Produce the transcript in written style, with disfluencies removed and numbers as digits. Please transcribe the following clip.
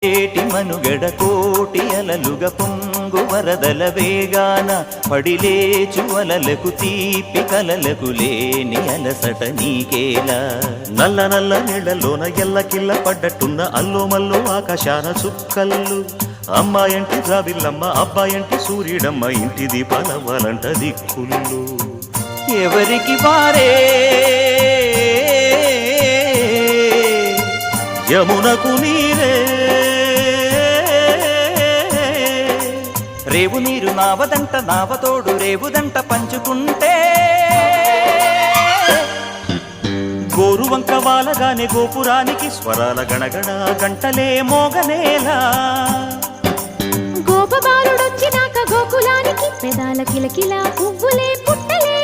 ఏటి మనుగడ కోటి అలలుగ పొంగు వరదల వేగాన పడిలేచు అలలకు తీపి కలలకు లేని అలసట నీకేలా నల్ల నల్ల నీళ్లలోన ఎల్లకిల్ల పడ్డట్టున్న అల్లో మల్లో ఆకాశాన చుక్కల్లు అమ్మాయంటి జాబిల్లమ్మ అబ్బాయంటి సూర్యుడమ్మ ఇంటి దీపాలవ్వాలంట దిక్కుళ్ళు ఎవరికి వారే యమునకు నీరే రేవు నీరు నావదంట నావతోడు రేవుదంట పంచుకుంటే గోరువంక వాలగానే గోపురానికి స్వరాల గణగణ గంటలే మోగనేలా గోపబాలుడొచ్చినాక గోకులానికి పెదాల కిలకిల పువ్వులే పుట్టలే